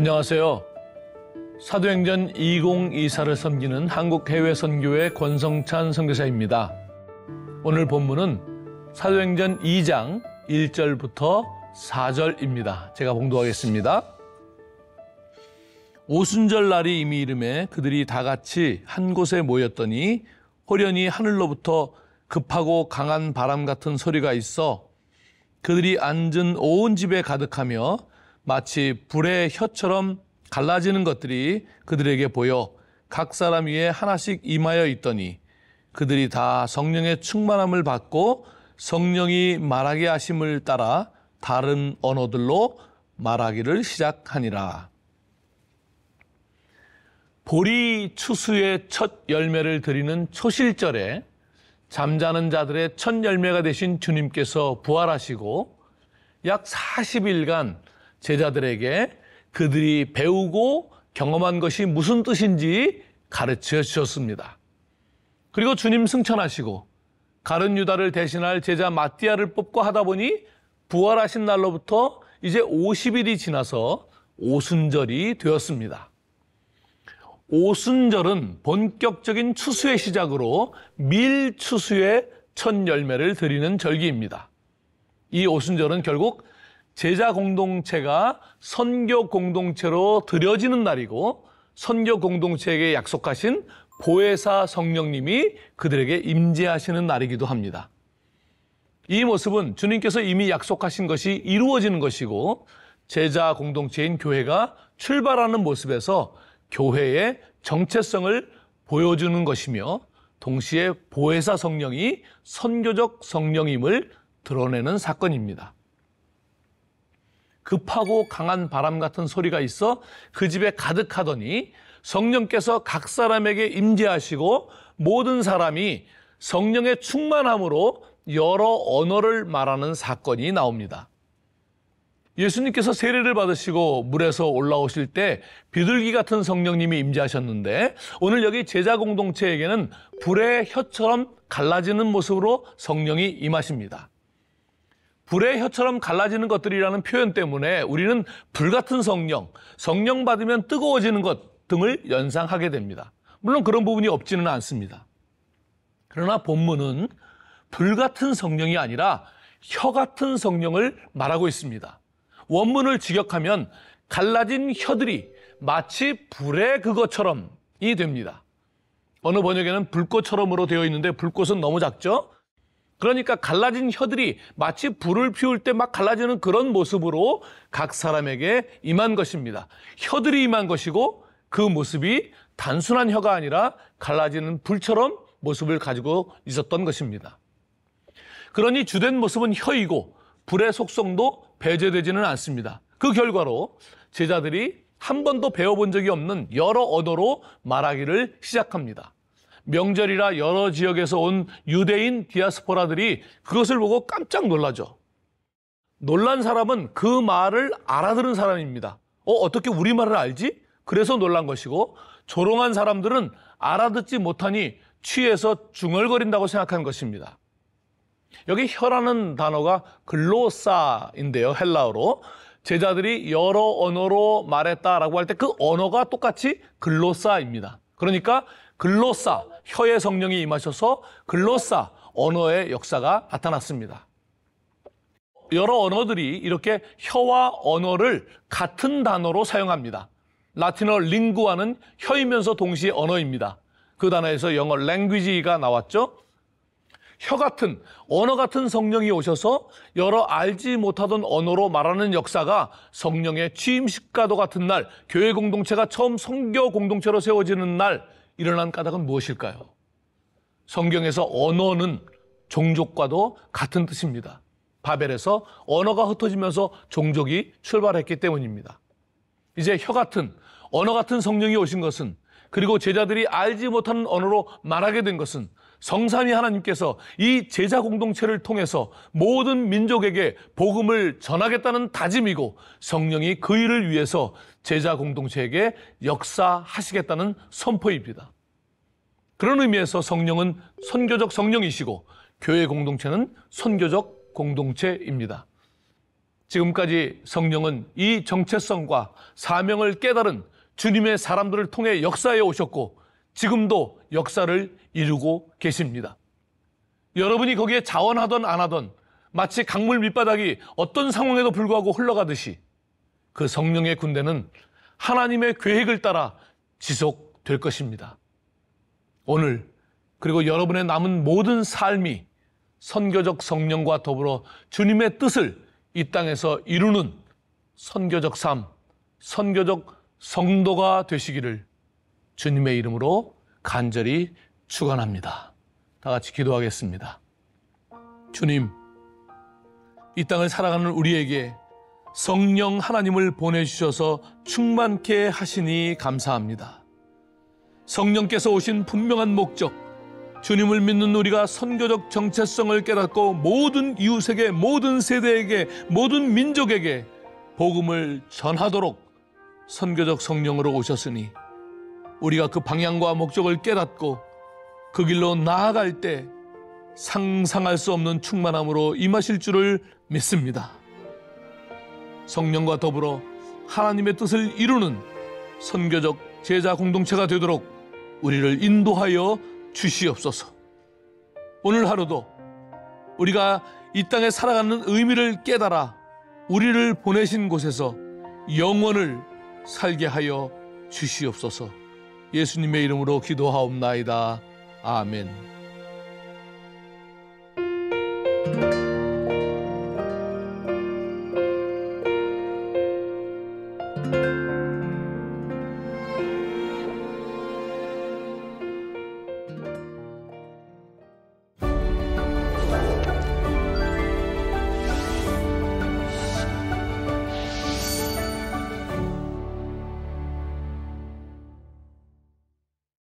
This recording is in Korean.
안녕하세요. 사도행전 2024를 섬기는 한국해외선교회 권성찬 선교사입니다. 오늘 본문은 사도행전 2장 1절부터 4절입니다. 제가 봉독하겠습니다. 오순절 날이 이미 이름에 그들이 다 같이 한 곳에 모였더니 호련히 하늘로부터 급하고 강한 바람 같은 소리가 있어 그들이 앉은 온 집에 가득하며 마치 불의 혀처럼 갈라지는 것들이 그들에게 보여 각 사람 위에 하나씩 임하여 있더니 그들이 다 성령의 충만함을 받고 성령이 말하게 하심을 따라 다른 언어들로 말하기를 시작하니라. 보리 추수의 첫 열매를 드리는 초실절에 잠자는 자들의 첫 열매가 되신 주님께서 부활하시고 약 40일간 제자들에게 그들이 배우고 경험한 것이 무슨 뜻인지 가르쳐 주셨습니다. 그리고 주님 승천하시고 가룟 유다를 대신할 제자 마띠아를 뽑고 하다 보니 부활하신 날로부터 이제 50일이 지나서 오순절이 되었습니다. 오순절은 본격적인 추수의 시작으로 밀추수의 첫 열매를 드리는 절기입니다. 이 오순절은 결국 제자 공동체가 선교 공동체로 드려지는 날이고 선교 공동체에게 약속하신 보혜사 성령님이 그들에게 임재하시는 날이기도 합니다. 이 모습은 주님께서 이미 약속하신 것이 이루어지는 것이고 제자 공동체인 교회가 출발하는 모습에서 교회의 정체성을 보여주는 것이며 동시에 보혜사 성령이 선교적 성령임을 드러내는 사건입니다. 급하고 강한 바람 같은 소리가 있어 그 집에 가득하더니 성령께서 각 사람에게 임재하시고 모든 사람이 성령의 충만함으로 여러 언어를 말하는 사건이 나옵니다. 예수님께서 세례를 받으시고 물에서 올라오실 때 비둘기 같은 성령님이 임재하셨는데 오늘 여기 제자 공동체에게는 불의 혀처럼 갈라지는 모습으로 성령이 임하십니다. 불의 혀처럼 갈라지는 것들이라는 표현 때문에 우리는 불같은 성령, 성령 받으면 뜨거워지는 것 등을 연상하게 됩니다. 물론 그런 부분이 없지는 않습니다. 그러나 본문은 불같은 성령이 아니라 혀 같은 성령을 말하고 있습니다. 원문을 직역하면 갈라진 혀들이 마치 불의 그것처럼이 됩니다. 어느 번역에는 불꽃처럼으로 되어 있는데 불꽃은 너무 작죠? 그러니까 갈라진 혀들이 마치 불을 피울 때 막 갈라지는 그런 모습으로 각 사람에게 임한 것입니다. 혀들이 임한 것이고 그 모습이 단순한 혀가 아니라 갈라지는 불처럼 모습을 가지고 있었던 것입니다. 그러니 주된 모습은 혀이고 불의 속성도 배제되지는 않습니다. 그 결과로 제자들이 한 번도 배워본 적이 없는 여러 언어로 말하기를 시작합니다. 명절이라 여러 지역에서 온 유대인 디아스포라들이 그것을 보고 깜짝 놀라죠. 놀란 사람은 그 말을 알아들은 사람입니다. 어떻게 우리말을 알지? 그래서 놀란 것이고 조롱한 사람들은 알아듣지 못하니 취해서 중얼거린다고 생각한 것입니다. 여기 혀라는 단어가 글로사인데요. 헬라어로. 제자들이 여러 언어로 말했다라고 할 때 그 언어가 똑같이 글로사입니다. 그러니까 글로사, 혀의 성령이 임하셔서 글로사, 언어의 역사가 나타났습니다. 여러 언어들이 이렇게 혀와 언어를 같은 단어로 사용합니다. 라틴어 링구아는 혀이면서 동시에 언어입니다. 그 단어에서 영어 language가 나왔죠. 혀 같은, 언어 같은 성령이 오셔서 여러 알지 못하던 언어로 말하는 역사가 성령의 취임식과도 같은 날, 교회 공동체가 처음 선교 공동체로 세워지는 날 일어난 까닭은 무엇일까요? 성경에서 언어는 종족과도 같은 뜻입니다. 바벨에서 언어가 흩어지면서 종족이 출발했기 때문입니다. 이제 혀 같은, 언어 같은 성령이 오신 것은 그리고 제자들이 알지 못하는 언어로 말하게 된 것은 성삼위 하나님께서 이 제자 공동체를 통해서 모든 민족에게 복음을 전하겠다는 다짐이고 성령이 그 일을 위해서 제자 공동체에게 역사하시겠다는 선포입니다. 그런 의미에서 성령은 선교적 성령이시고 교회 공동체는 선교적 공동체입니다. 지금까지 성령은 이 정체성과 사명을 깨달은 주님의 사람들을 통해 역사해 오셨고 지금도 역사를 이루고 계십니다. 여러분이 거기에 자원하던 안 하던 마치 강물 밑바닥이 어떤 상황에도 불구하고 흘러가듯이 그 성령의 군대는 하나님의 계획을 따라 지속될 것입니다. 오늘 그리고 여러분의 남은 모든 삶이 선교적 성령과 더불어 주님의 뜻을 이 땅에서 이루는 선교적 삶, 선교적 성도가 되시기를 주님의 이름으로 간절히 축원합니다. 다 같이 기도하겠습니다. 주님, 이 땅을 살아가는 우리에게 성령 하나님을 보내주셔서 충만케 하시니 감사합니다. 성령께서 오신 분명한 목적, 주님을 믿는 우리가 선교적 정체성을 깨닫고 모든 이웃에게, 모든 세대에게, 모든 민족에게 복음을 전하도록 선교적 성령으로 오셨으니 우리가 그 방향과 목적을 깨닫고 그 길로 나아갈 때 상상할 수 없는 충만함으로 임하실 줄을 믿습니다. 성령과 더불어 하나님의 뜻을 이루는 선교적 제자 공동체가 되도록 우리를 인도하여 주시옵소서. 오늘 하루도 우리가 이 땅에 살아가는 의미를 깨달아 우리를 보내신 곳에서 영원을 살게 하여 주시옵소서. 예수님의 이름으로 기도하옵나이다. 아멘.